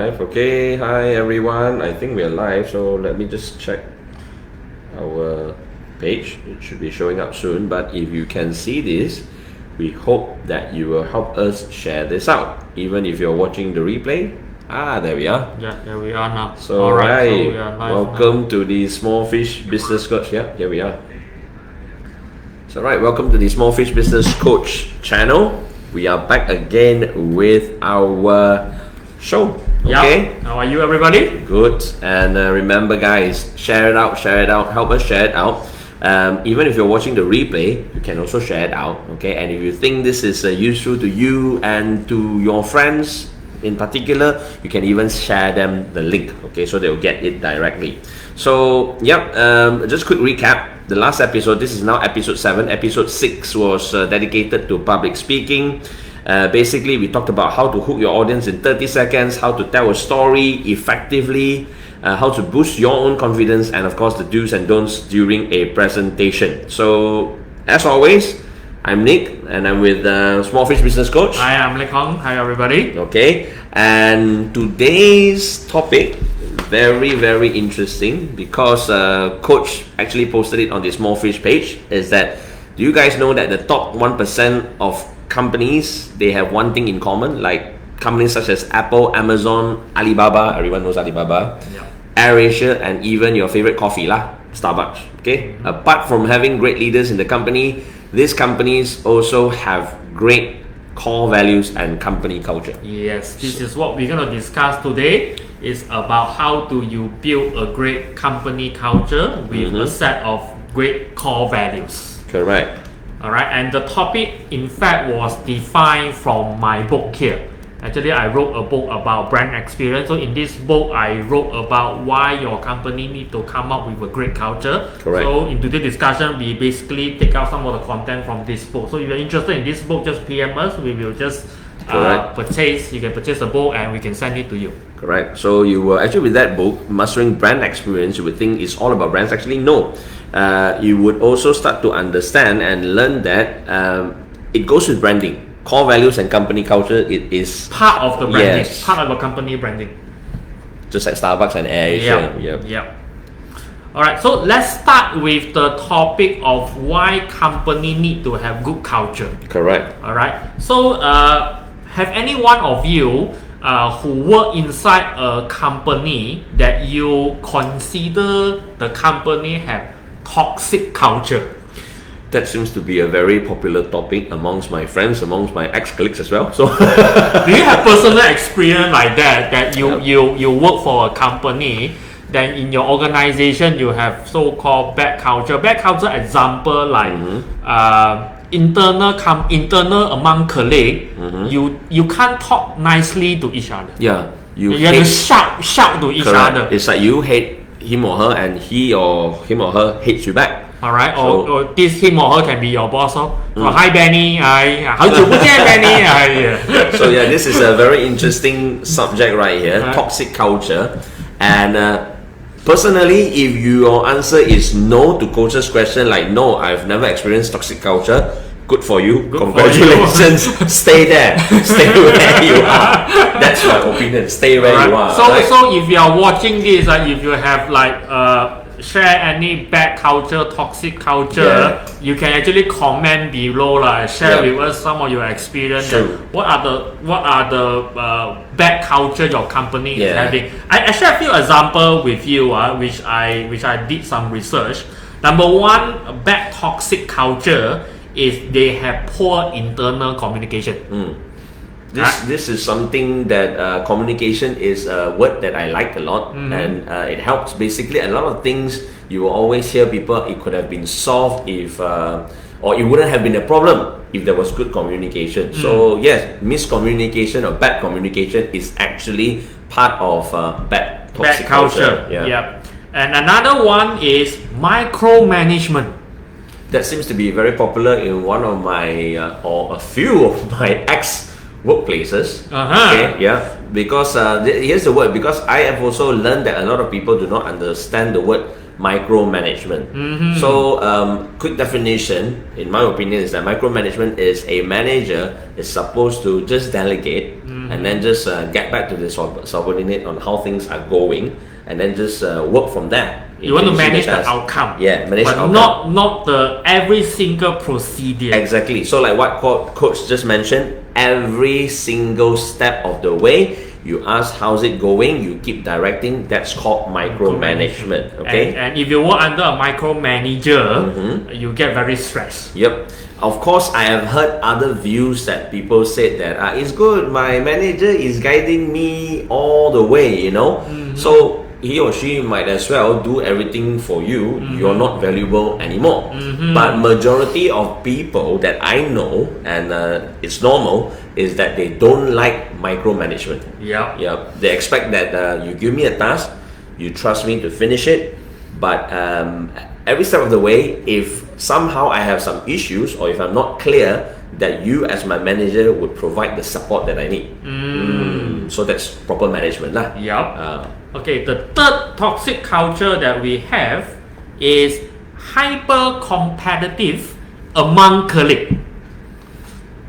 live. Okay, hi everyone. I think we're live, so let me just check our page. It should be showing up soon, but if you can see this, we hope that you will help us share this out. Even if you're watching the replay, there we are. Yeah, there we are now. So, Alright, right, so we are live welcome now. to the Small Fish Business Coach. Yeah, here we are. So, right, welcome to the Small Fish Business Coach channel. We are back again with our show. Okay? Yeah. How are you, everybody? Good. And remember, guys, share it out, help us share it out. Even if you're watching the replay, you can also share it out. Okay? And if you think this is useful to you and to your friends in particular, you can even share them the link. Okay? So they'll get it directly. So, just quick recap. The last episode, this is now episode 7. Episode 6 was dedicated to public speaking. Basically, we talked about how to hook your audience in 30 seconds, how to tell a story effectively, how to boost your own confidence, and of course, the do's and don'ts during a presentation. So, as always, I'm Nick, and I'm with Small Fish Business Coach. Hi, I'm LeikHong. Hi, everybody. Okay, and today's topic, very interesting, because Coach actually posted it on the Small Fish page, is that, do you guys know that the top 1% of companies, they have one thing in common, like companies such as Apple, Amazon, Alibaba, everyone knows Alibaba, AirAsia, and even your favorite coffee lah, Starbucks. Okay, apart from having great leaders in the company, these companies also have great core values and company culture. Yes, this is what we're going to discuss today. It's about how do you build a great company culture with a set of great core values. Correct. Alright, and the topic in fact was defined from my book here. Actually, I wrote a book about brand experience. So in this book, I wrote about why your company need to come up with a great culture. Correct. So in today's discussion, we basically take out some of the content from this book. So if you're interested in this book, just PM us. We will just purchase. You can purchase the book and we can send it to you. Correct. So you will actually, with that book, Mastering Brand Experience, you would think it's all about brands. Actually, no. You would also start to understand and learn that it goes with branding. Core values and company culture, it is part of the branding, yes, part of the company branding. Just like Starbucks and AirAsia. Yep. Alright, so let's start with the topic of why company need to have good culture. Correct. Alright, so have any one of you who work inside a company that you consider the company have toxic culture? That seems to be a very popular topic amongst my friends, amongst my ex-colleagues as well. So, do you have personal experience like that? That you work for a company, then in your organization you have so-called bad culture. Bad culture example like internal among colleagues. You can't talk nicely to each other. Yeah, you have to shout to each other. It's like you hate him or her, and him or her hates you back. Alright, or this him or her can be your boss. Hi Benny, how you Benny? So yeah, this is a very interesting subject right here, toxic culture. And personally, if your answer is no to Coach's question, like no, I've never experienced toxic culture, good for you. Congratulations. Stay there. Stay where you are. That's my opinion. Stay where you are. So if you are watching this, if you have like share any bad culture, toxic culture, you can actually comment below, share with us some of your experience. Sure. What are the bad culture your company is having? I share a few examples with you, which I did some research. Number one, bad toxic culture is they have poor internal communication. This is something that communication is a word that I like a lot, and it helps. Basically, a lot of things you will always hear people, it could have been solved if, or it wouldn't have been a problem if there was good communication. So yes, miscommunication or bad communication is actually part of bad toxic culture. Yeah. And another one is micromanagement. That seems to be very popular in one of my or a few of my workplaces. Okay, because here's the word, because I have also learned that a lot of people do not understand the word micromanagement. So quick definition, in my opinion, is that micromanagement is a manager is supposed to just delegate and then just get back to the subordinate on how things are going, and then just work from there. You want to manage the outcome, manage but the outcome. not the every single procedure. Exactly. So like what coach just mentioned, every single step of the way, you ask how's it going, you keep directing. That's called micromanagement. Okay. And if you work under a micromanager, you get very stressed. Yep. Of course, I have heard other views that people said that it's good, my manager is guiding me all the way, you know. So he or she might as well do everything for you. You're not valuable anymore. But majority of people that I know, and it's normal, is that they don't like micromanagement. Yeah. They expect that you give me a task, you trust me to finish it, but every step of the way, if somehow I have some issues or if I'm not clear, that you as my manager would provide the support that I need. So that's proper management lah. Okay, the third toxic culture that we have is hyper-competitive among colleagues.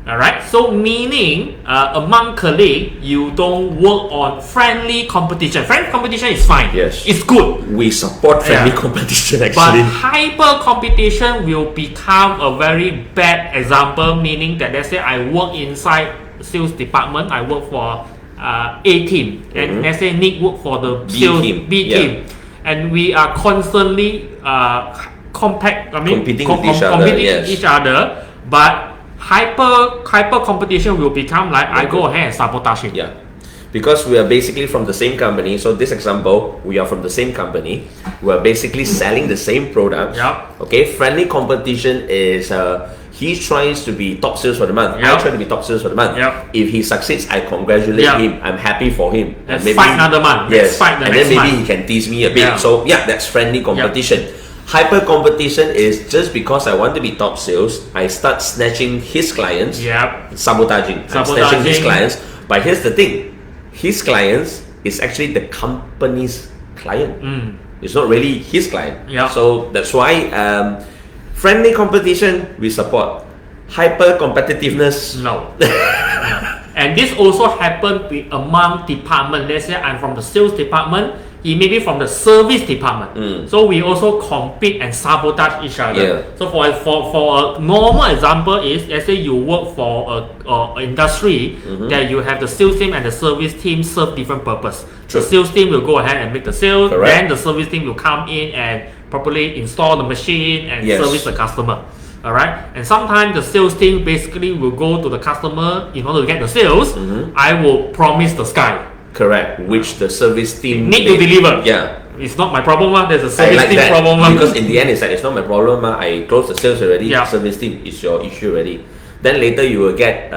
Alright, so meaning among colleagues, you don't work on friendly competition. Friendly competition is fine. Yes. It's good. We support friendly competition actually. But hyper competition will become a very bad example, meaning that let's say I work inside sales department, I work for A team, and let's say Nick work for the B team, and we are constantly competing with each other, but hyper competition will become like I go ahead and sabotage it. Because we are basically from the same company. So this example, we are from the same company. We are basically selling the same products. Okay, friendly competition is he tries to be top sales for the month. I try to be top sales for the month. If he succeeds, I congratulate him. I'm happy for him. Let's fight another month. Yes, and then maybe he can tease me a bit. So that's friendly competition. Hyper competition is just because I want to be top sales, I start snatching his clients, sabotaging. I'm snatching his clients. But here's the thing, his clients is actually the company's client. It's not really his client. So that's why friendly competition we support. Hyper competitiveness, no. And this also happened among department. Let's say I'm from the sales department, he may be from the service department. So we also compete and sabotage each other. So for a normal example is, let's say you work for a industry that you have the sales team and the service team serve different purpose. The sales team will go ahead and make the sales. Then the service team will come in and properly install the machine and service the customer. Alright, and sometimes the sales team basically will go to the customer in order to get the sales. I will promise the sky. Correct, which the service team need to deliver. It's not my problem. There's a service team that, problem. Because in the end, it's like, it's not my problem. I closed the sales already. Service team is your issue already. Then later you will get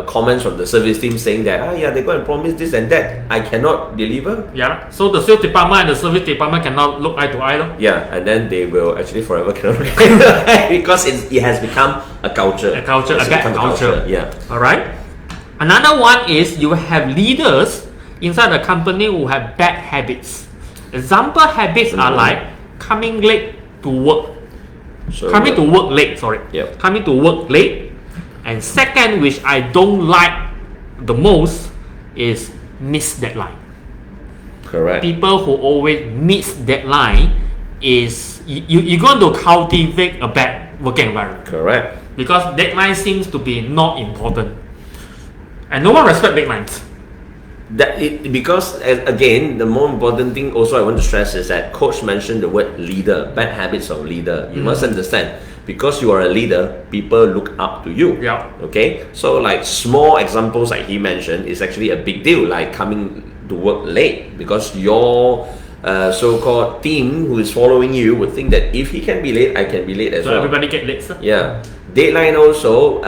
comments from the service team saying that they're going to promise this and that. I cannot deliver. So the sales department and the service department cannot look eye to eye. And then they will actually forever cannot look eye to eye because it has become a culture. A bad culture. Alright. Another one is you have leaders inside the company who have bad habits. Example habits are like coming late to work. Coming to work late. And second, which I don't like the most, is miss deadline. Correct. People who always miss deadline is you're going to cultivate a bad working environment. Correct. Because deadline seems to be not important, and no one respects deadlines. Because again, the more important thing also I want to stress is that coach mentioned the word leader, bad habits of leader. You must understand, because you are a leader, people look up to you. Okay, so like small examples like he mentioned is actually a big deal, like coming to work late, because your so-called team who is following you would think that if he can be late, I can be late as well. So everybody get late, sir? Deadline also,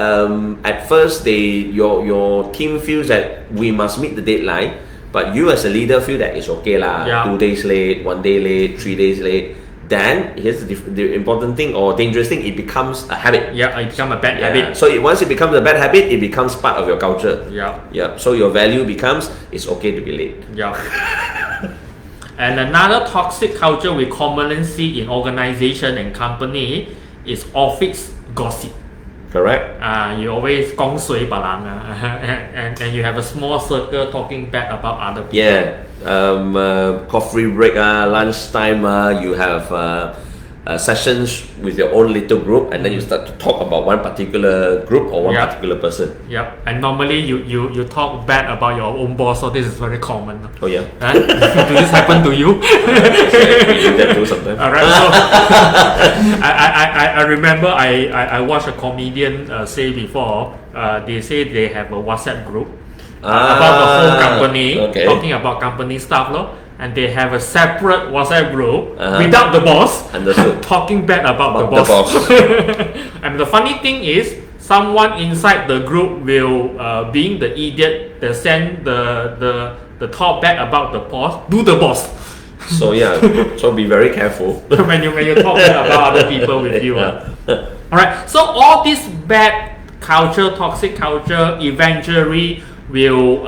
at first your team feels that we must meet the deadline, but you as a leader feel that it's okay lah, 2 days late, 1 day late, 3 days late. Then here's the important thing or dangerous thing, it becomes a habit. It becomes a bad habit. So once it becomes a bad habit, it becomes part of your culture. Yeah. So your value becomes, it's okay to be late. And another toxic culture we commonly see in organization and company is office gossip. Correct. You always 讲水别人and you have a small circle talking bad about other people. Yeah. Coffee break, lunchtime, you have sessions with your own little group, and then you start to talk about one particular group or one particular person. Yep. And normally you talk bad about your own boss, so this is very common. Oh yeah. Do this happen to you? We do that too sometimes. Alright. So I remember I watched a comedian say before. They say they have a WhatsApp group about the whole company, talking about company stuff, and they have a separate WhatsApp group without the boss, talking bad about the boss. And the funny thing is, someone inside the group will, being the idiot, they send the talk bad about the boss to the boss. So yeah, so be very careful when you talk bad about other people with you. Alright, so all this bad culture, toxic culture, eventually will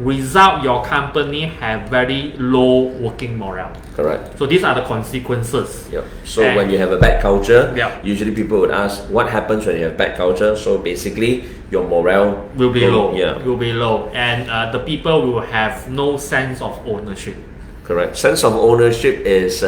result your company have very low working morale. Correct. So these are the consequences. Yep. So when you have a bad culture, usually people would ask, what happens when you have bad culture? So basically, your morale will be low. Yeah. Will be low, and the people will have no sense of ownership. Correct. Sense of ownership is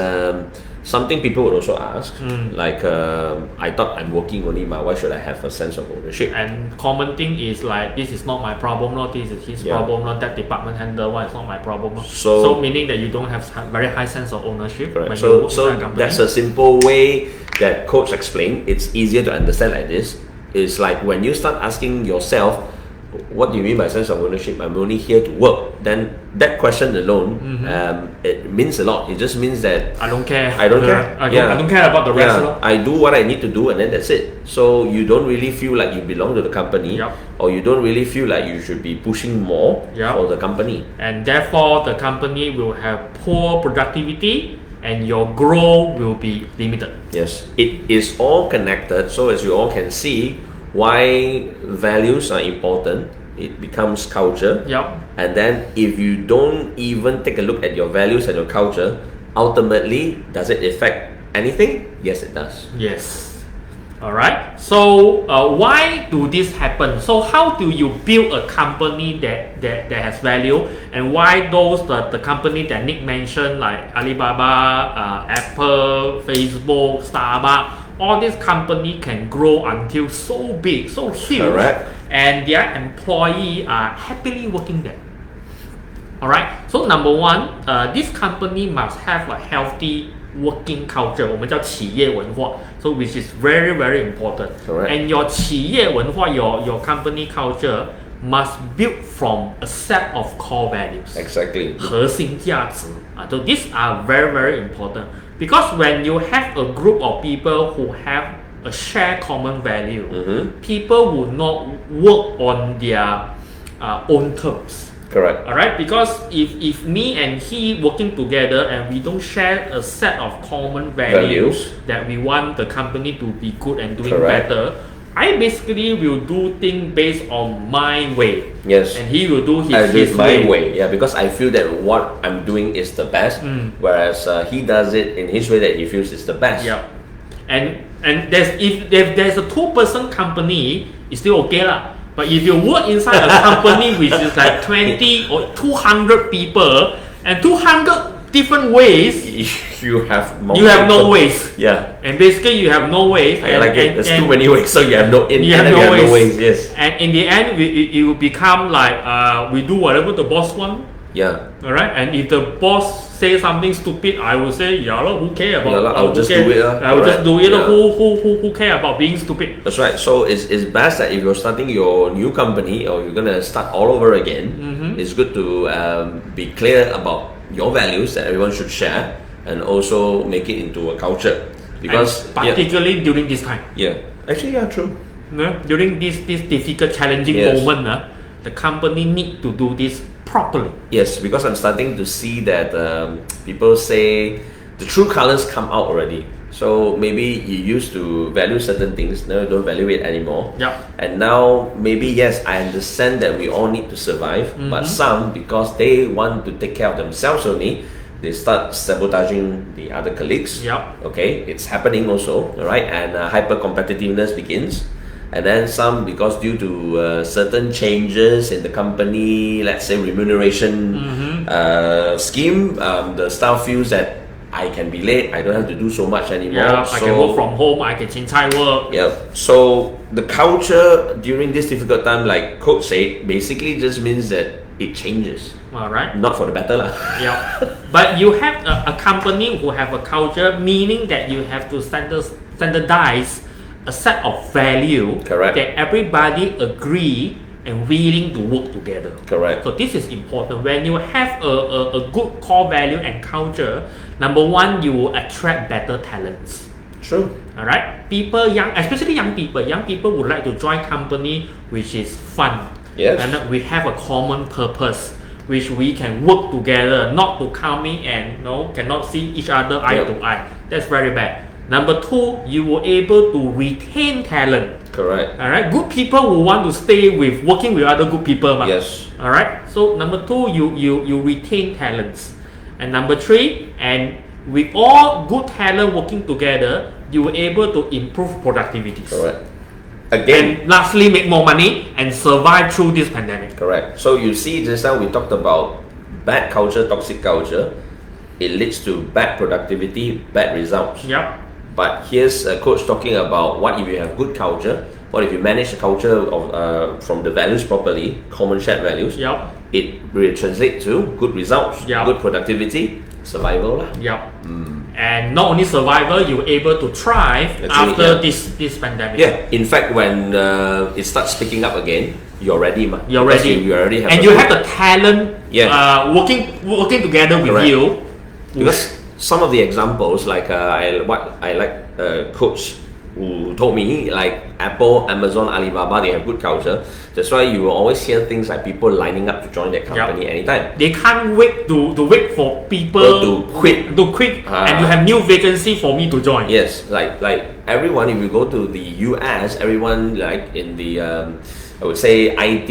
something people would also ask. Like, I thought I'm working only, but why should I have a sense of ownership? And common thing is like, this is not my problem, not this is his problem, not that department handle, why it's not my problem. So meaning that you don't have very high sense of ownership. Correct. So that's a simple way that Coach explained. It's easier to understand like this. It's like when you start asking yourself, what do you mean by sense of ownership? I'm only here to work. Then that question alone, it means a lot. It just means that I don't care. I don't care. I don't care about the rest. I do what I need to do, and then that's it. So you don't really feel like you belong to the company, or you don't really feel like you should be pushing more for the company. And therefore, the company will have poor productivity, and your growth will be limited. Yes, it is all connected. So as you all can see, why values are important. It becomes culture. And then if you don't even take a look at your values and your culture, ultimately, does it affect anything? Yes, it does. Yes. Alright. So why do this happen? So how do you build a company that has value, and why those the company that Nick mentioned, like Alibaba, Apple, Facebook, Starbucks, all these companies can grow until so big, so huge, and their employees are happily working there. Alright, so number one, this company must have a healthy working culture. 我们叫企业文化, so which is very very important. And your 企业文化, your company culture must build from a set of core values. Exactly. 核心价值. So these are very very important. Because when you have a group of people who have a shared common value, people will not work on their own terms. Correct. Alright, because if me and he working together and we don't share a set of common values that we want the company to be good and doing better, I basically will do things based on my way. Yes. And he will do his my way. Yeah, because I feel that what I'm doing is the best, whereas he does it in his way that he feels is the best. Yeah. And if there's a two-person company, it's still okay lah. But if you work inside a company which is like 20 or 200 people and 200 different ways, you have no ways. Yeah. And basically you have no ways. There's too many ways, so you have no ways. Yes. And in the end, it will become like we do whatever the boss want. Yeah. Alright. And if the boss say something stupid, I will say, who care about? I'll just do it. I will just do it. Who care about being stupid? That's right. So it's best that if you're starting your new company or you're gonna start all over again, it's good to be clear about your values that everyone should share, and also make it into a culture. Because and particularly during this time. Yeah. Actually, true. During this difficult, challenging moment, the company need to do this properly. Yes, because I'm starting to see that people say the true colors come out already. So maybe you used to value certain things, now you don't value it anymore. And now maybe yes, I understand that we all need to survive, but some, because they want to take care of themselves only, they start sabotaging the other colleagues. Yep. Okay, it's happening also, all right, and hyper competitiveness begins. And then some, because due to certain changes in the company, let's say remuneration scheme, the staff feels that I can be late, I don't have to do so much anymore. Yeah, I can work from home, I can chincai work. Yeah, so the culture during this difficult time, like Coach said, basically just means that it changes. Alright. Not for the better lah. Yeah. But you have a company who have a culture, meaning that you have to standardize a set of value. Correct. That everybody agree and willing to work together. Correct. So this is important. When you have a good core value and culture, number one, you will attract better talents. True. Alright? People, especially young people would like to join company which is fun. Yes. And we have a common purpose which we can work together, not to come in and cannot see each other eye to eye. That's very bad. Number two, you will able to retain talent. Correct. Alright, good people will want to stay working with other good people. Yes. Alright, so number two, you retain talents. And number three, and with all good talent working together, you will able to improve productivity. Correct. Again, and lastly, make more money and survive through this pandemic. Correct. So you see, just now we talked about bad culture, toxic culture. It leads to bad productivity, bad results. Yep. But here's a coach talking about what if you have good culture, what if you manage the culture of from the values properly, common shared values. Yep. It will translate to good results, Yep. good productivity, survival lah. Yep. And not only survival, you're able to thrive after this pandemic. Yeah. In fact, when it starts picking up again, you're ready, ma. You're Because ready. You already have. And you have the talent. Yeah. Working together with Correct. you. Because some of the examples, like I like Coach who told me, like Apple, Amazon, Alibaba, they have good culture. That's why you will always hear things like people lining up to join their company anytime. They can't wait to wait for people to quit. And you have new vacancy for me to join. Yes, like everyone, if you go to the US, everyone like in the I would say IT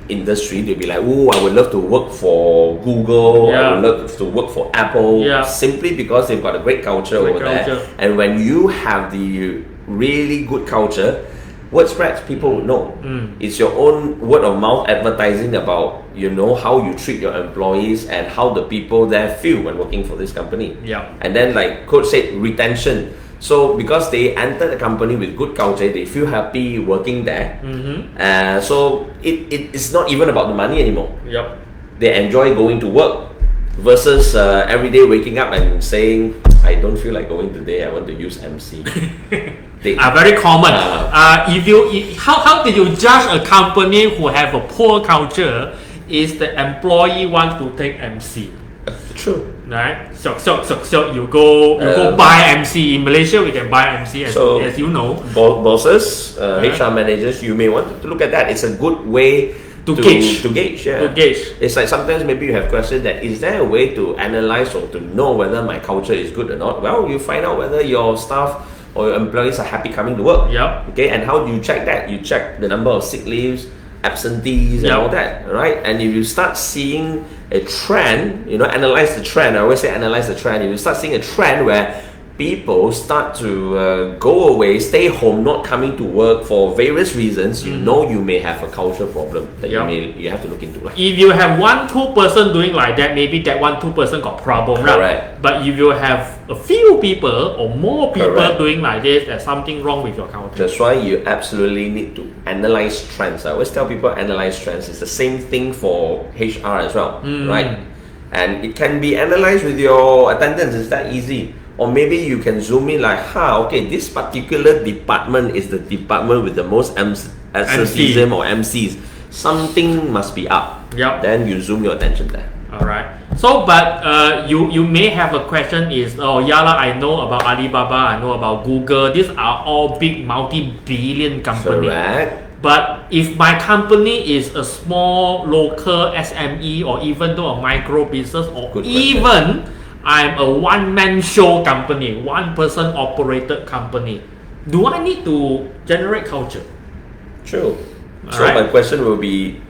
industry, they'll be like, oh, I would love to work for Google, I would love to work for Apple, simply because they've got a great culture over there. And when you have the really good culture, word spreads, people would know. It's your own word of mouth advertising about, how you treat your employees and how the people there feel when working for this company. Yeah. And then like Coach said, retention. So because they entered the company with good culture, they feel happy working there. So it's not even about the money anymore. Yep. They enjoy going to work versus every day waking up and saying, I don't feel like going today, I want to use MC. Very common. How did you judge a company who have a poor culture? Is the employee want to take MC? True. Right? So you go buy MC. In Malaysia, we can buy MC as you know. Bosses, HR managers, you may want to look at that. It's a good way to gauge. It's like sometimes maybe you have questions that, is there a way to analyze or to know whether my culture is good or not? Well, you find out whether your staff or your employees are happy coming to work. Yep. Okay, and how do you check that? You check the number of sick leaves, absentees, and all that, right? And if you start seeing a trend, analyze the trend. I always say analyze the trend. If you start seeing a trend where people start to go away, stay home, not coming to work for various reasons, you may have a culture problem that you have to look into. If you have 1-2 person doing like that, maybe that 1-2 person got problem, Correct. Right? But if you have a few people or more people doing like this, there's something wrong with your culture. That's why you absolutely need to analyze trends. I always tell people analyze trends. It's the same thing for HR as well, right? And it can be analyzed with your attendance. It's that easy. Or maybe you can zoom in like, okay, this particular department is the department with the most absenteeism or MCs. Something must be up. Yep. Then you zoom your attention there. Alright. So, but you may have a question is, I know about Alibaba, I know about Google. These are all big multi-billion companies. Correct. But if my company is a small local SME or even though a micro business or even I'm a one-man show company, one-person operated company, do I need to generate culture? True. So my question will be,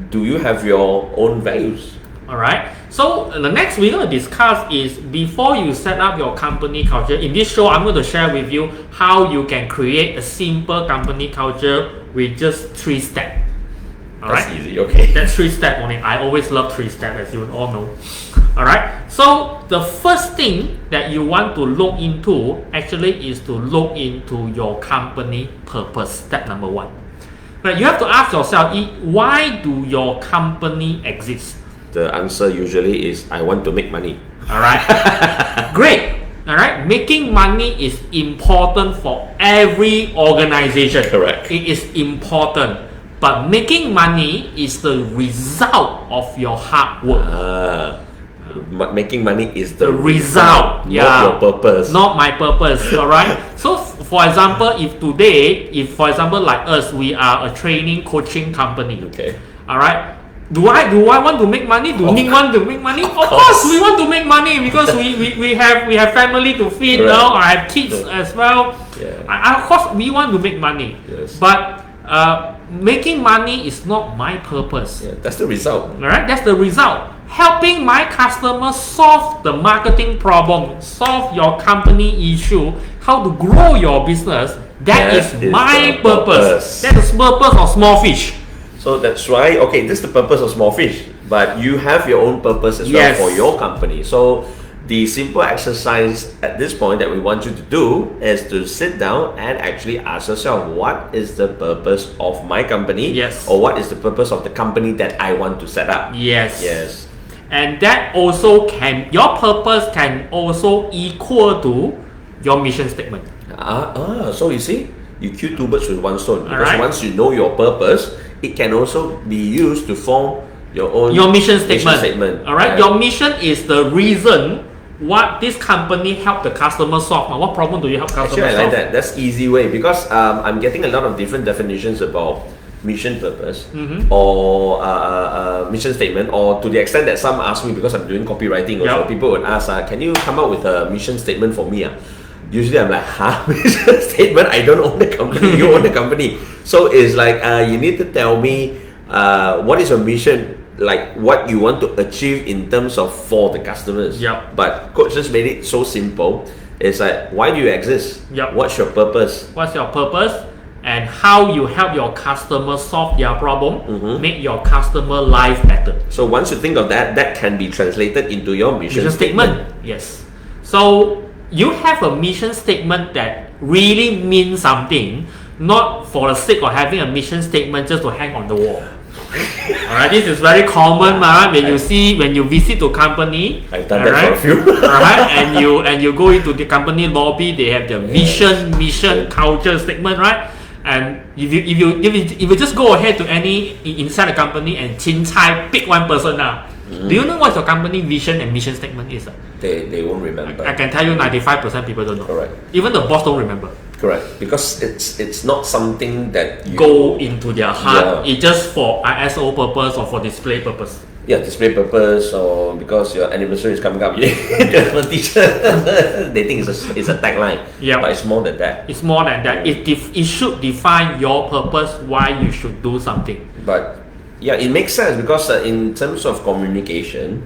do you have your own values? Alright. So the next we're going to discuss is before you set up your company culture. In this show, I'm going to share with you how you can create a simple company culture with just 3 steps. That's easy, okay. That's 3 steps only. I always love 3 steps, as you all know. Alright, so the first thing that you want to look into actually is to look into your company purpose. Step number 1. Right, you have to ask yourself, why do your company exist? The answer usually is, I want to make money. Alright, great. Alright, making money is important for every organization. Correct. It is important. But making money is the result of your hard work. Making money is the result, not your purpose. Not my purpose, alright? So, for example, if for example, like us, we are a training coaching company. Okay. Alright? Do I want to make money? Do we want to make money? Of course, we want to make money because we have family to feed now. I have kids as well. Yeah. Of course, we want to make money. Yes. But making money is not my purpose. Yeah, that's the result. Alright, that's the result. Helping my customers solve the marketing problem, solve your company issue, how to grow your business. That is my purpose. That is the purpose of small fish. So that's why, okay, this is the purpose of small fish, but you have your own purpose as well for your company. So the simple exercise at this point that we want you to do is to sit down and actually ask yourself, what is the purpose of my company? Yes. Or what is the purpose of the company that I want to set up? Yes. Yes. And that also your purpose can also equal to your mission statement. So you see, you kill 2 birds with 1 stone. Because once you know your purpose, it can also be used to form your mission statement. Alright, your mission is the reason what this company help the customer solve. What problem do you help customers solve? Actually, I like that. That's easy way because I'm getting a lot of different definitions about mission purpose or mission statement, or to the extent that some ask me, because I'm doing copywriting also, people would ask, can you come up with a mission statement for me? Usually I'm like, mission statement? I don't own the company, you own the company. So it's like, you need to tell me what is your mission, like what you want to achieve in terms of for the customers. But coach just made it so simple. It's like, why do you exist? What's your purpose? What's your purpose? And how you help your customer solve their problem, make your customer life better. So once you think of that, that can be translated into your mission statement. Yes. So you have a mission statement that really means something, not for the sake of having a mission statement just to hang on the wall. Alright, this is very common, when you visit to company. I've done that for a few. Alright, and you go into the company lobby, they have their vision, mission, culture statement, right? And if you just go ahead to any inside the company and pick one person now. Do you know what your company vision and mission statement is? They won't remember. I can tell you 95% people don't know. Correct. Even the boss don't remember. Correct. Because it's not something that you go into their heart. It's just for ISO purpose or for display purpose. Display purpose, or because your anniversary is coming up. The teacher, they think it's a tagline. But it's more than that. It's more than that. It should define your purpose, why you should do something. But it makes sense because in terms of communication,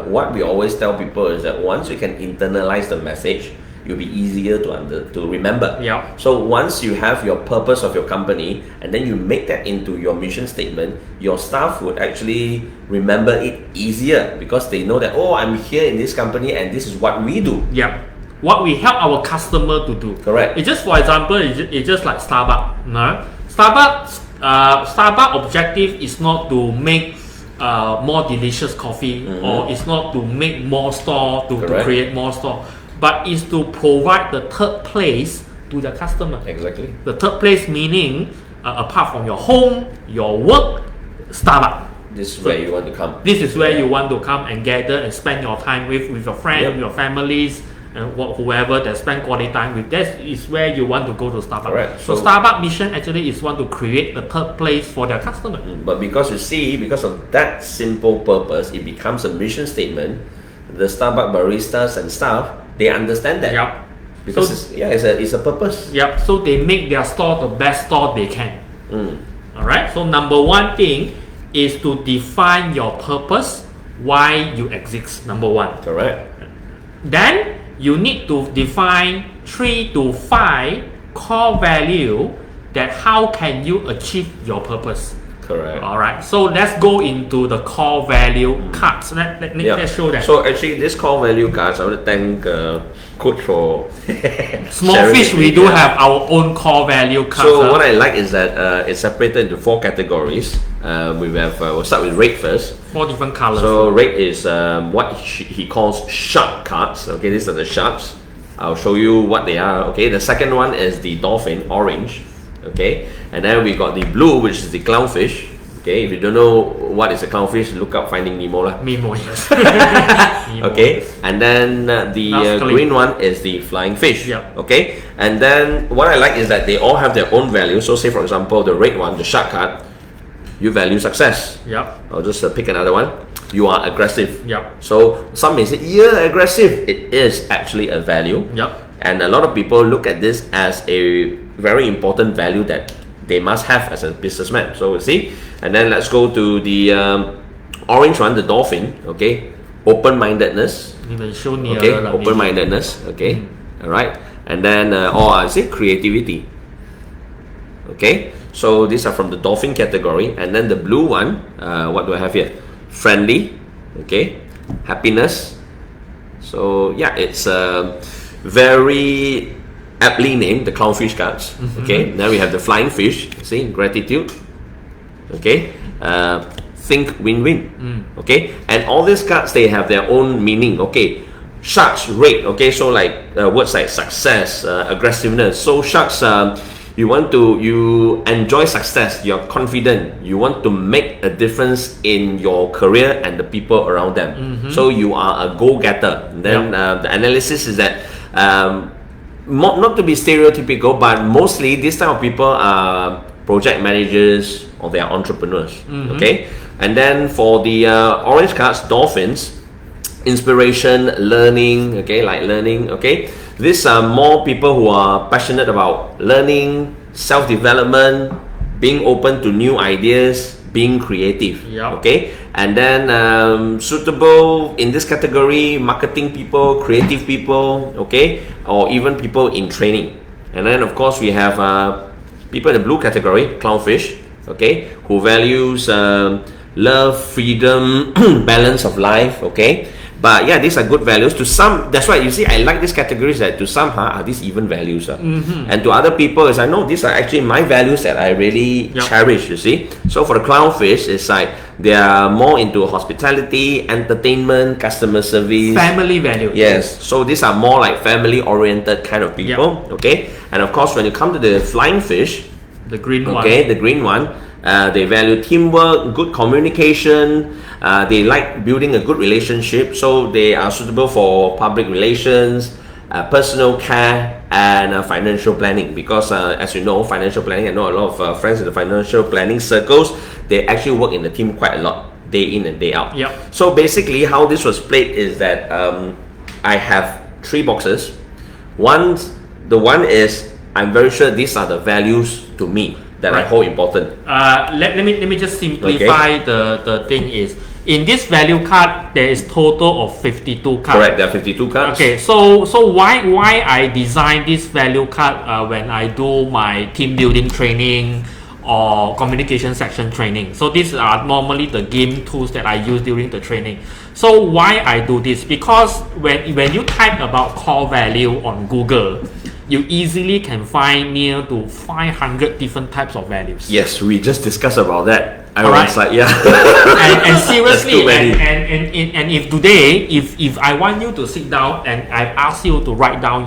what we always tell people is that once you can internalize the message, it'll be easier to remember. So once you have your purpose of your company and then you make that into your mission statement, your staff would actually remember it easier because they know that, I'm here in this company and this is what we do. What we help our customer to do. Correct. It's just, for example, it's just like Starbucks. No? Starbucks objective is not to make more delicious coffee, or it's not to make more store, to create more store, but is to provide the third place to the customer. Exactly. The third place meaning, apart from your home, your work, Starbucks. This is where you want to come. This is where you want to come and gather and spend your time with your friends, your families, and whoever that spend quality time with. That is where you want to go to Starbucks. Correct. So Starbucks mission actually is want to create the third place for their customer. But because of that simple purpose, it becomes a mission statement. The Starbucks baristas and staff, they understand that. Because it's a purpose. So they make their store the best store they can. Alright. So number one thing is to define your purpose. why you exist, number one. Correct. Then you need to define 3 to 5 core value that how can you achieve your purpose. Correct. All right, so let's go into the core value cards. Let's show that. So actually, this core value cards, I want to thank Coach for Small sharing Fish. it. We do have our own core value cards. So what I like is that it's separated into 4 categories. We'll start with rate first. 4 different colors. So rate is what he calls shark cards. Okay, these are the sharks. I'll show you what they are. Okay, the second one is the dolphin, orange. Okay, and then we got the blue, which is the clownfish. Okay, if you don't know what is a clownfish, look up Finding Nemo lah. Nemo, yes. Nemo. Okay, and then the green one is the flying fish. Yep. Okay, and then what I like is that they all have their own value. So say for example, the red one, the shark card, you value success. Yep. I'll just pick another one. You are aggressive. Yep. So some may say, yeah, aggressive. It is actually a value. Yep. And a lot of people look at this as a very important value that they must have as a businessman. So we'll see. And then let's go to the orange one, the dolphin. Okay, open-mindedness. Okay, open-mindedness. Okay, all right. And then I say creativity. Okay, so these are from the dolphin category. And then the blue one, what do I have here? Friendly. Okay, happiness. So yeah, it's very aptly named, the clownfish cards. Okay, now we have the flying fish. See, gratitude. Okay, think win-win. Okay, and all these cards, they have their own meaning. Okay, sharks, rate. Okay, so like words like success, aggressiveness. So sharks, you enjoy success, you're confident, you want to make a difference in your career and the people around them. So you are a go-getter. Then the analysis is that not to be stereotypical, but mostly this type of people are project managers or they are entrepreneurs. Okay, and then for the orange cards, dolphins, inspiration, learning. Okay, like learning. Okay, these are more people who are passionate about learning, self-development, being open to new ideas, being creative. Okay, and then suitable in this category, marketing people, creative people. Okay, or even people in training. And then of course we have people in the blue category, clownfish. Okay, who values love, freedom, balance of life. Okay, but yeah, these are good values to some. That's why you see, I like these categories that to some are these even values, and to other people is I know these are actually my values that I really cherish. You see, so for the clownfish, it's like they are more into hospitality, entertainment, customer service, family value. Yes, so these are more like family oriented kind of people. Okay, and of course when you come to the flying fish, the green one. Okay, the green one. They value teamwork, good communication. They like building a good relationship, so they are suitable for public relations, personal care, and financial planning. Because as you know, financial planning, I know a lot of friends in the financial planning circles, they actually work in the team quite a lot, day in and day out. So basically, how this was played is that I have 3 boxes. The one is I'm very sure these are the values to me that I hold important. Let me just simplify the thing is, in this value card there is total of 52 cards. Correct, there are 52 cards. Okay, so why I design this value card when I do my team building training or communication section training. So these are normally the game tools that I use during the training. So why I do this? Because when you type about core value on Google, you easily can find near to 500 different types of values. Yes, we just discussed about that. I was like, yeah. and seriously, and if today, if I want you to sit down and I ask you to write down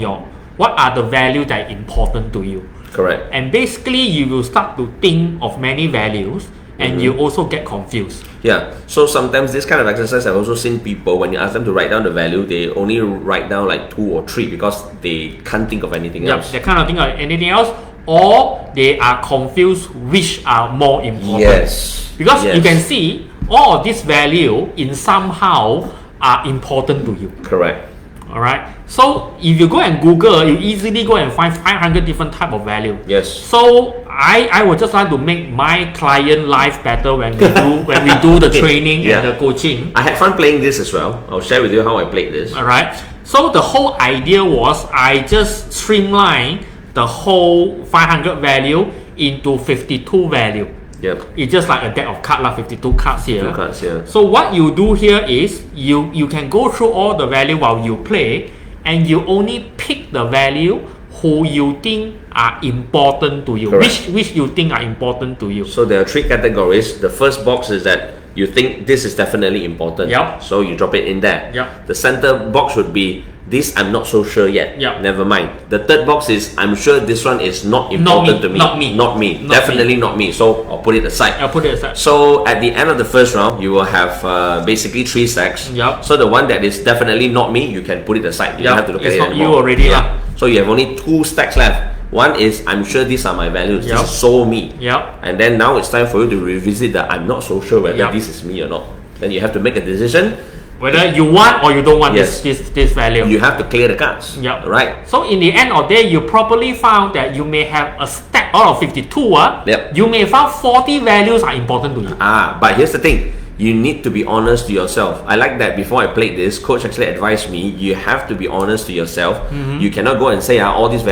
what are the values that are important to you. Correct. And basically, you will start to think of many values, and you also get confused. Yeah. So sometimes this kind of exercise, I've also seen people when you ask them to write down the value, they only write down like 2 or 3 because they can't think of anything else. They can't think of anything else, or they are confused which are more important. Yes. Because you can see all of this value in somehow are important to you. Correct. Alright, so if you go and Google, you easily go and find 500 different type of value. Yes. So I would just like to make my client life better when we do the training and the coaching. I had fun playing this as well. I'll share with you how I played this. Alright, so the whole idea was I just streamline the whole 500 value into 52 value. Yep. It's just like a deck of cards, 52 cards here. 52 cards, yeah. So what you do here is you can go through all the value while you play, and you only pick the value who you think are important to you. Correct. Which you think are important to you. So there are 3 categories. The first box is that you think this is definitely important. Yep. So you drop it in there. Yep. The center box would be this I'm not so sure yet. Yep. Never mind. The third box is I'm sure this one is not important to me. Not me. Not me. Definitely not me. So I'll put it aside. I'll put it aside. So at the end of the first round, you will have basically 3 stacks. Yep. So the one that is definitely not me, you can put it aside. You don't have to look It's at it not anymore. you already. Yeah. So you have only 2 stacks left. One is I'm sure these are my values. Yep. This is so me. Yep. And then now it's time for you to revisit that I'm not so sure whether Yep. this is me or not. Then you have to make a decision. Whether you want or you don't want Yes. this value. You have to clear the cards. Yep. Right. So in the end of the day, you probably found that you may have a stack out of 52. Yep. You may find 40 values are important to you. But here's the thing. You need to be honest to yourself. I like that before I played this, coach actually advised me, you have to be honest to yourself. You cannot go and say all these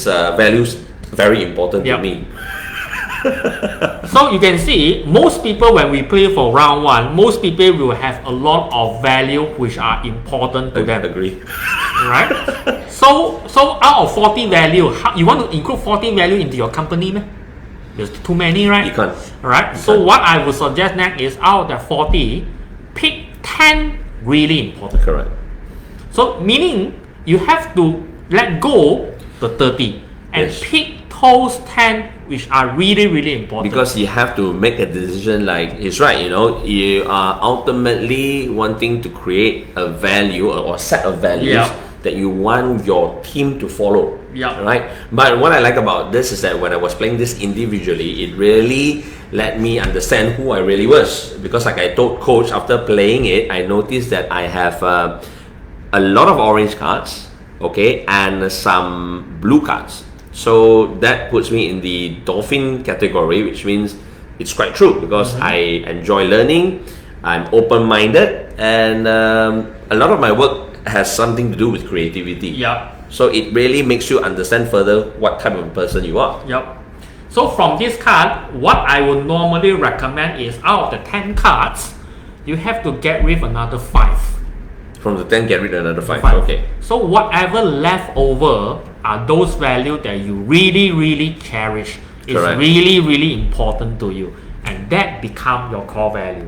values very important to Yep. me. So you can see, most people when we play for round 1, most people will have a lot of value which are important to them. Agree. Right? So out of 40 value, you want to include 40 value into your company? There's too many, right? You can't. Alright, so what I would suggest next is out of the 40, pick 10 really important. Correct. So meaning you have to let go the 30 and Yes. pick those 10 which are really, really important. Because you have to make a decision like, it's right, you are ultimately wanting to create a value or set of values that you want your team to follow. Yeah. Right? But what I like about this is that when I was playing this individually, it really let me understand who I really was. Because like I told coach, after playing it, I noticed that I have a lot of orange cards, okay, and some blue cards. So that puts me in the dolphin category, which means it's quite true because I enjoy learning, I'm open-minded, and a lot of my work has something to do with creativity. Yeah. So it really makes you understand further what type of person you are. Yep. So from this card, what I would normally recommend is out of the 10 cards, you have to get rid of another 5. From the 10, get rid of another 5. 5. Okay. So whatever left over are those values that you really, really cherish. It's Correct. really, really important to you. And that become your core value.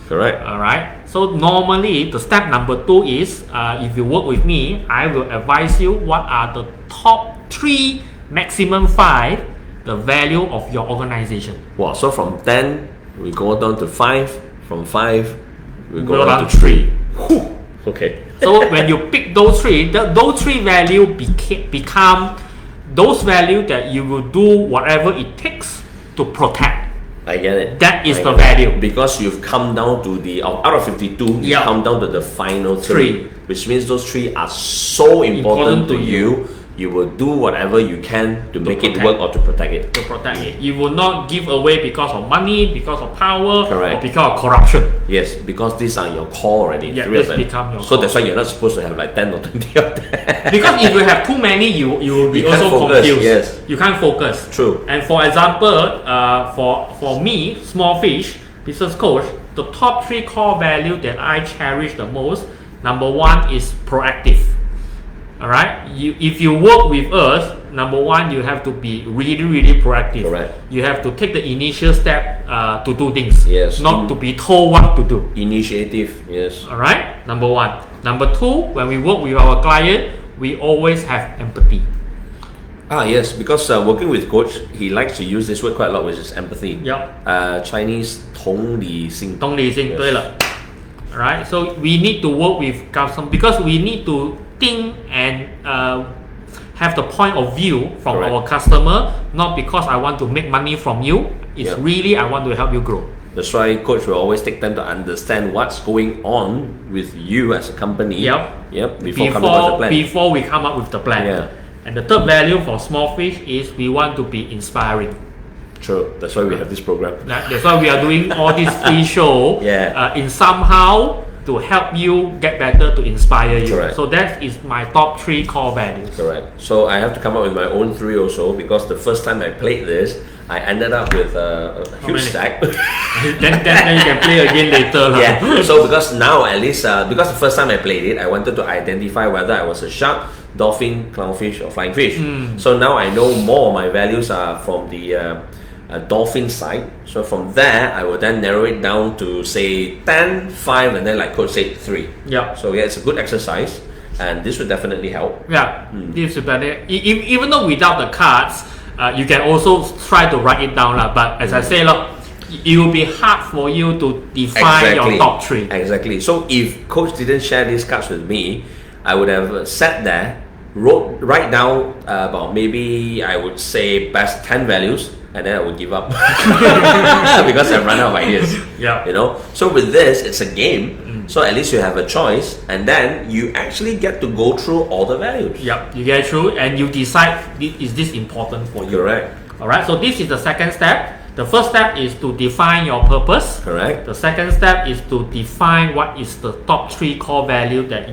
Correct. Alright. So normally the step number 2 is if you work with me, I will advise you what are the top 3, maximum 5, the value of your organization. Wow, so from 10, we go down to 5. From 5, we go Go down down to 3. Whew. Okay. So when you pick those 3, those 3 value become those value that you will do whatever it takes to protect. I get it. That is I the get it. value. Because you've come down to the out of 52, you Yeah. come down to the final 3, 3. which means those 3 are so important to you. You will do whatever you can to make it protect. work or to protect it. To protect it. You will not give away because of money, because of power, Correct. or because of corruption. Yes, because these are your core already. Yeah, 3 of this them. become your So core. that's why you're not supposed to have like 10 or 20 of them. Because if you have too many, you will be You can't also focus, confused. yes. You can't focus. True. And for example, for me, small fish, business coach, the top 3 core value that I cherish the most, number 1 is proactive. Alright? If you work with us, number 1, you have to be really, really proactive. Correct. You have to take the initial step to do things. Yes. Not to be told what to do. Initiative, yes. Alright? Number 1. Number 2, when we work with our client, we always have empathy. Yes, because working with coach, he likes to use this word quite a lot, which is empathy. Yep. Chinese 同理心. 同理心， Yes. 对了。Alright, so we need to work with custom because we need to think and have the point of view from Correct. our customer, not because I want to make money from you. It's Yep. really I want to help you grow. That's why coach will always take time to understand what's going on with you as a company. Yep. Before coming up with the plan. Before we come up with the plan. Yeah. And the third value for small fish is we want to be inspiring. True. That's why we have this program. That's why we are doing all this free show. In somehow to help you get better, to inspire you. Correct. So that is my top 3 core values. Correct. So I have to come up with my own 3 also, because the first time I played this, I ended up with a huge stack. then you can play again later. Yeah. So because now at least, because the first time I played it, I wanted to identify whether I was a shark, dolphin, clownfish or flying fish. So now I know more of my values are from the dolphin side. So from there, I will then narrow it down to say 10, 5, and then like coach said 3. Yeah. So yeah, it's a good exercise, and this will definitely help. Yeah. This will better. Even though without the cards, you can also try to write it down, but as I say, it will be hard for you to define your top 3. Exactly. So if coach didn't share these cards with me, I would have sat there, write down about maybe I would say best 10 values, and then I would give up because I've run out of ideas. Yeah. You know. So with this, it's a game. So at least you have a choice, and then you actually get to go through all the values. Yep, you get through and you decide, is this important for you? Correct. Alright, so this is the second step. The first step is to define your purpose. Correct. The second step is to define what is the top 3 core value that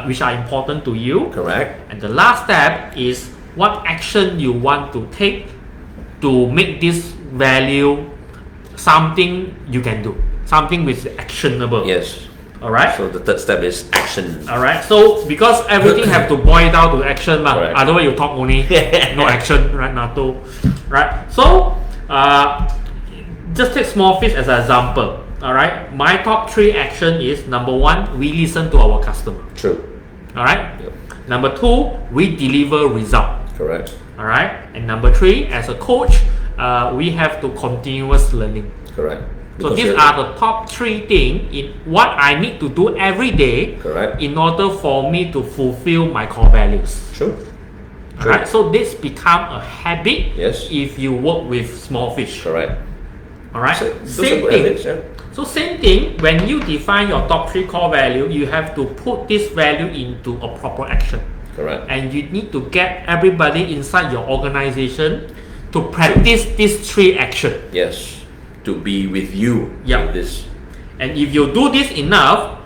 which are important to you. Correct. And the last step is what action you want to take to make this value something you can do, something which is actionable. Yes. Alright. So the third step is action. Alright. So because everything have to boil down to action, Correct. otherwise you talk only, no action, right? Nato. Right. So just take small fish as an example. Alright. My top 3 action is number 1, we listen to our customer. True. Alright. Yep. Number 2, we deliver result. Correct. Alright. And number 3, as a coach, we have to continuous learning. Correct. So these are the top 3 things in what I need to do every day. Correct. In order for me to fulfill my core values. True. Alright, so this become a habit. Yes. If you work with small fish. Correct. Alright. So, those are Same good thing. habits, yeah. So same thing, when you define your top 3 core value, you have to put this value into a proper action. Correct. And you need to get everybody inside your organization to practice these 3 actions. Yes. To be with you with this. And if you do this enough,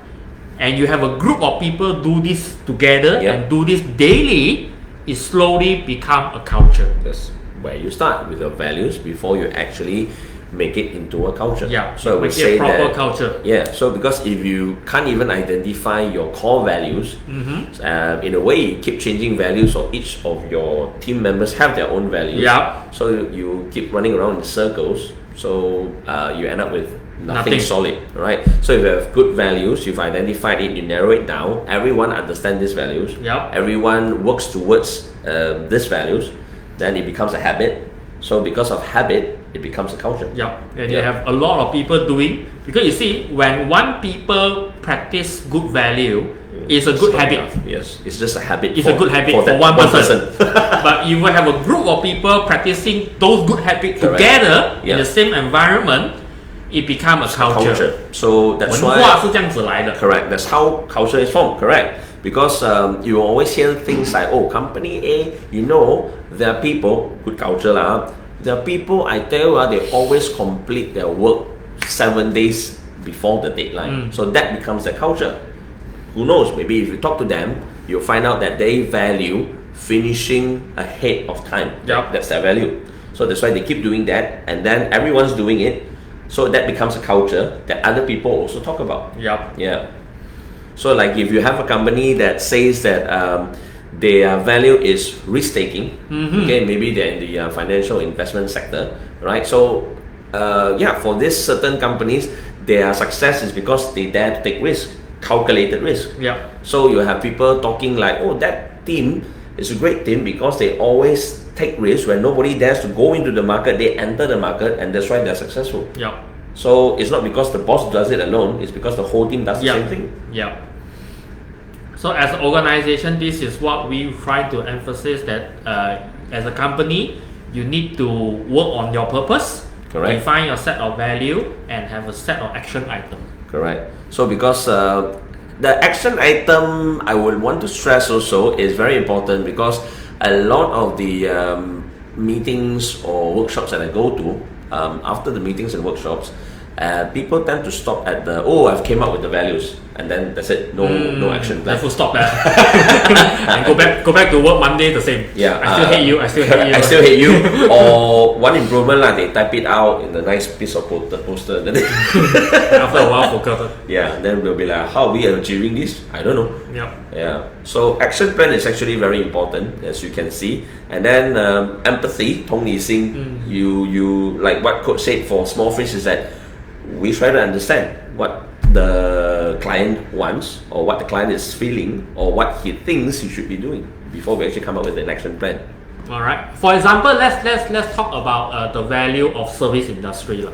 and you have a group of people do this together and do this daily, it slowly become a culture. That's where you start with your values before you actually make it into a culture. Yeah. So I would make say it a proper that, culture. Yeah. So because if you can't even identify your core values, in a way you keep changing values, or each of your team members have their own values. Yeah. So you keep running around in circles. So you end up with nothing solid, right? So if you have good values, you've identified it, you narrow it down, everyone understands these values, everyone works towards these values, then it becomes a habit. So because of habit, it becomes a culture. And you have a lot of people doing, because you see, when one people practice good value, it's a good habit. Yes, it's just a habit. It's a good habit for one person. But if you have a group of people practicing those good habits together in the same environment, it becomes a culture. So that's why. 文化是这样子来的。 Correct. That's how culture is formed. Correct. Because you always hear things like, oh, company A, there are people, good culture lah. There are people, I tell you, they always complete their work 7 days before the deadline. So that becomes their culture. Who knows? Maybe if you talk to them, you'll find out that they value finishing ahead of time. That's their value. So that's why they keep doing that, and then everyone's doing it. So that becomes a culture that other people also talk about. Yeah. So like if you have a company that says that their value is risk taking, okay, maybe they're in the financial investment sector, right? So for these certain companies, their success is because they dare to take risk, calculated risk. So you have people talking like, oh, that team is a great team because they always take risks. When nobody dares to go into the market, they enter the market, and that's why they're successful. So it's not because the boss does it alone, it's because the whole team does the same thing. So as an organization, this is what we try to emphasize, that as a company, you need to work on your purpose. Correct. Define your set of value and have a set of action item. Correct. So because the action item I would want to stress also is very important, because a lot of the meetings or workshops that I go to, after the meetings and workshops, people tend to stop at the I've came up with the values, and then that's it. No action plan. Then full stop there. And go back to work Monday the same. Yeah, I still hate you. I still hate you. I still hate you. Or one improvement they type it out in a nice piece of poster. Then After a while, forgot. yeah, then we'll be like, how are we achieving this? I don't know. Yep. Yeah. So action plan is actually very important, as you can see. And then empathy, 同理心. You like what Coach said for small fish is that we try to understand what the client wants, or what the client is feeling, or what he thinks he should be doing before we actually come up with an action plan. All right. For example, let's talk about the value of service industry.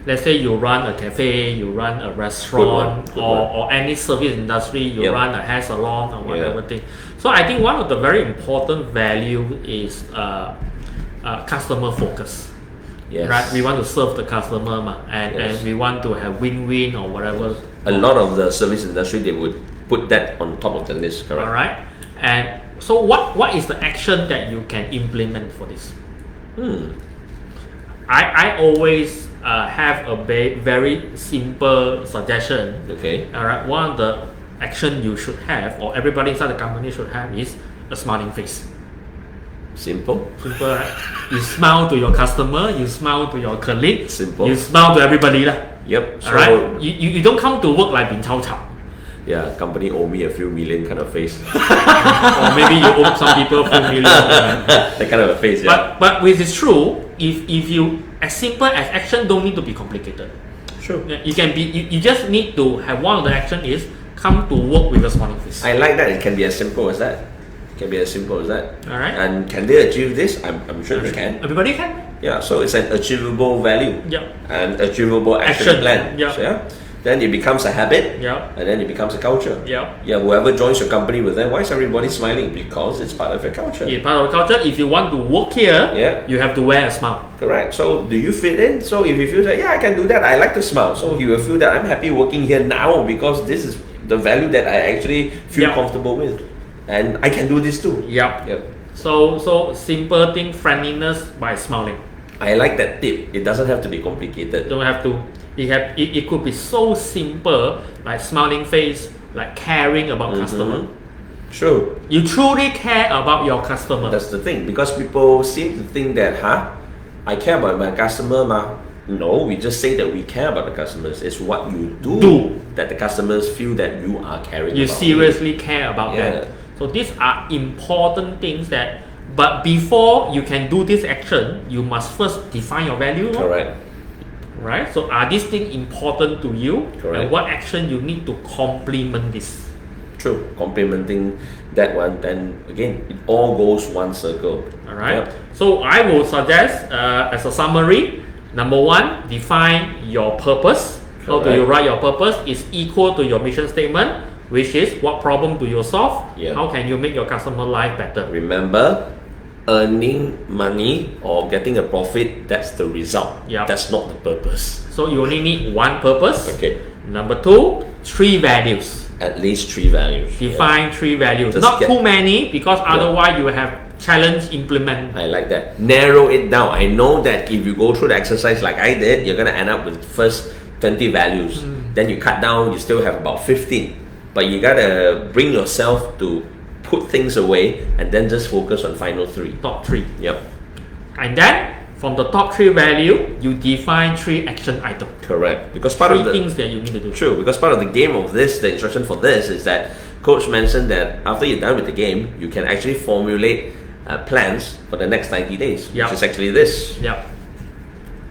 Let's say you run a cafe, you run a restaurant, or any service industry, you run a hair salon or whatever thing. So I think one of the very important value is customer focus. Yes. Right? We want to serve the customer, and we want to have win-win or whatever. A lot of the service industry, they would put that on top of the list, correct? All right. And so what is the action that you can implement for this? I always have a very simple suggestion. Okay. All right. One of the action you should have, or everybody inside the company should have, is a smiling face. Simple. Simple, right? You smile to your customer, you smile to your colleague, Simple. you smile to everybody. Yep. So, Alright? You don't come to work like bin chao chao. yeah, company owe me a few million kind of face. Or maybe you owe some people a few million. That kind of a face, yeah. But which is true, if you, as simple as action don't need to be complicated. Sure. You can be, you just need to have one of the action is come to work with a smiling face. I like that. It can be as simple as that. Can be as simple as that. Alright. And can they achieve this? I'm sure they can. Everybody can. Yeah, so it's an achievable value. Yep. And achievable action plan. Yep. So, yeah. Then it becomes a habit. Yep. And then it becomes a culture. Yep. Yeah, whoever joins your company with them, why is everybody smiling? Because it's part of your culture. It's part of the culture. If you want to work here, you have to wear a smile. Correct. So do you fit in? So if you feel that, I can do that, I like to smile. So you will feel that I'm happy working here now because this is the value that I actually feel comfortable with. And I can do this too. Yep. So simple thing, friendliness by smiling. I like that tip. It doesn't have to be complicated. Don't have to. It could be so simple, like smiling face, like caring about customer. Sure. You truly care about your customer. That's the thing, because people seem to think that, I care about my customer, ma. No, we just say that we care about the customers. It's what you do that the customers feel that you are caring about. You seriously care about them. So these are important things that, but before you can do this action, you must first define your value. Correct. Right? So are these things important to you? Correct. And what action you need to complement this? True. Complementing that one, then again, it all goes one circle. Alright. So I will suggest as a summary, number one, define your purpose. Correct. How do you write your purpose? Is equal to your mission statement, which is what problem do you solve? How can you make your customer life better? Remember, earning money or getting a profit, that's the result. That's not the purpose. So you only need one purpose. Okay. Number two, 3 values. At least 3 values. Define 3 values. Just not too many, because otherwise you have challenge implement. I like that. Narrow it down. I know that if you go through the exercise like I did, you're gonna end up with first 20 values. Then you cut down, you still have about 15. But you gotta bring yourself to put things away and then just focus on final 3. Top 3. Yep. And then from the top 3 value, you define 3 action items. Correct. Because part 3 of the things that you need to do. True. Because part of the game of this, the instruction for this is that Coach mentioned that after you're done with the game, you can actually formulate plans for the next 90 days, which is actually this. Yep.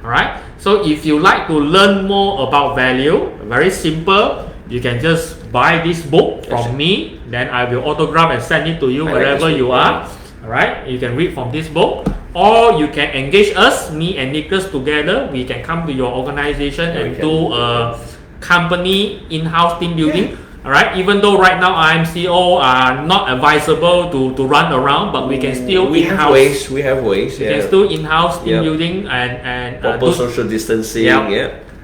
Alright. So if you like to learn more about value, very simple. You can just buy this book from me, then I will autograph and send it to you wherever you are. Alright, you can read from this book, or you can engage us, me and Nicholas together. We can come to your organization and do a company in-house team building. All right. Even though right now IMCO are not advisable to run around, but we can still we have ways. We have ways. We can still in-house team building and proper social distancing.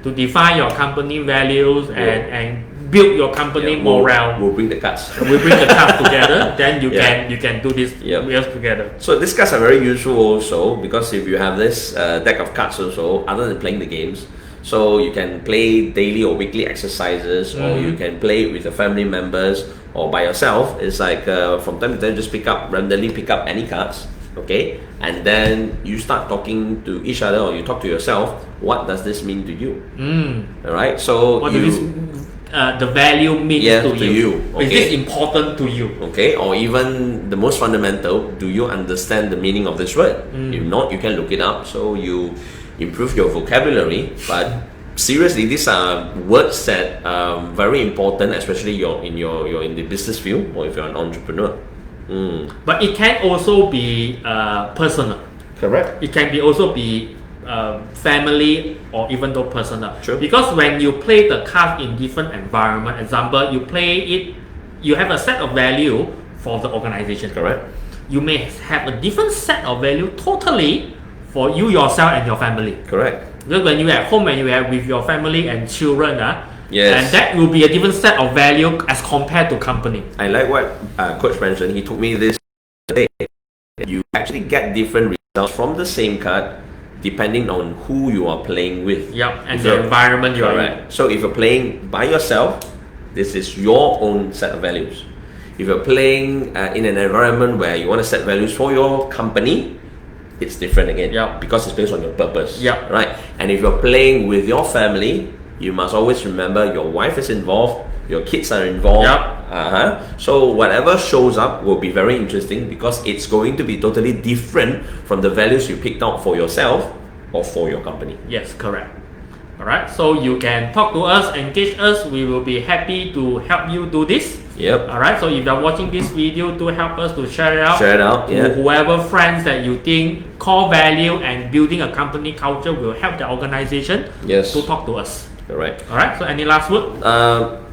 To define your company values and build your company morale. We'll bring the cards. We bring the cards together. Then you can do this together. So these cards are very useful also, because if you have this deck of cards also, other than playing the games, so you can play daily or weekly exercises, or you can play with your family members or by yourself. It's like from time to time just randomly pick up any cards, okay, and then you start talking to each other, or you talk to yourself. What does this mean to you? All right. So what does the value mean to you? Okay. Is this important to you? Okay. Or even the most fundamental, do you understand the meaning of this word? If not, you can look it up. So you improve your vocabulary. But seriously, these are words that are very important, especially you're in the business field, or if you're an entrepreneur. But it can also be personal. Correct. It can also be family, or even though personal. True. Because when you play the card in different environment, example, you play it, you have a set of value for the organization. Correct. You may have a different set of value totally for you yourself and your family. Correct. Because when you are at home and you are with your family and children, yes, and that will be a different set of value as compared to company. I like what Coach mentioned. He told me this today. You actually get different results from the same card depending on who you are playing with. And the environment you are in. So if you're playing by yourself, this is your own set of values. If you're playing in an environment where you want to set values for your company, it's different again, because it's based on your purpose, right? And if you're playing with your family, you must always remember your wife is involved, your kids are involved. So whatever shows up will be very interesting, because it's going to be totally different from the values you picked out for yourself or for your company. Yes, correct. All right, so you can talk to us, engage us. We will be happy to help you do this. All right, so if you're watching this video, do help us to share it out. To whoever friends that you think core value and building a company culture will help the organization. To talk to us. Correct. All right, so any last word?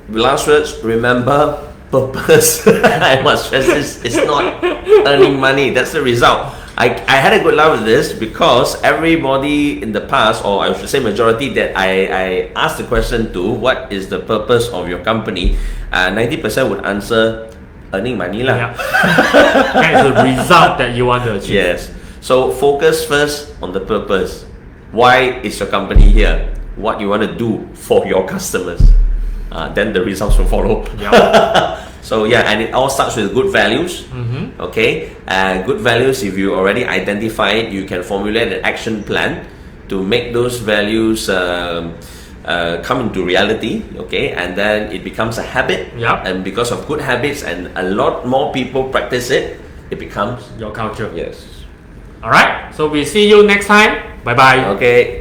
Last words, remember purpose. I must stress this, it's not earning money, that's the result. I had a good laugh with this, because everybody in the past, or I should say majority that I asked the question to, what is the purpose of your company, 90% would answer earning money lah. That's the result that you want to achieve. Yes. So focus first on the purpose. Why is your company here? What you want to do for your customers? Then the results will follow. So and it all starts with good values. Okay, good values, if you already identify it, you can formulate an action plan to make those values come into reality. Okay, and then it becomes a habit. And because of good habits and a lot more people practice it, it becomes your culture. Yes. All right, so we see you next time. Bye bye. Okay.